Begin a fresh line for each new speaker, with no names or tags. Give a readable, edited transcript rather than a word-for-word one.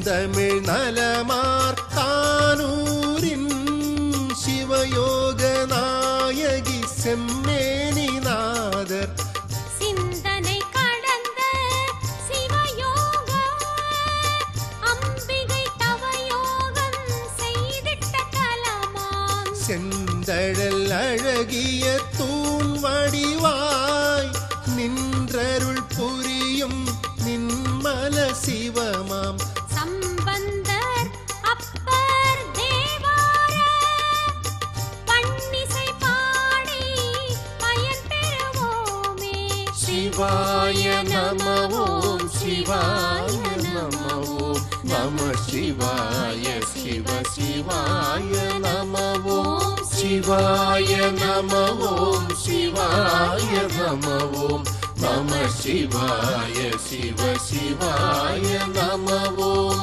செந்தமிழ் நலமார்த்தானூரின் சிவயோக நாயகி செம்மேனிநாதர்
சிந்தனை கடந்த சிவயோக அம்பிகை தவயோகம் செய்திட்ட தலமாம்
செந்தழல் அழகிய தூண் வடிவாய் நின்றருள் புரியும் நின்மல சிவமாம்
சம்பந்தர் அப்பர் தேவார பன்னிசை பாடி பயன் பெறுவோமே.
சிவாய நம ஓம் சிவாய நம ஓம் நம சிவாய சிவ சிவாய நம ஓம் சிவாய நம ஓம் சிவாய நம ஓம் நம சிவாய சிவ சிவாய நம ஓம்.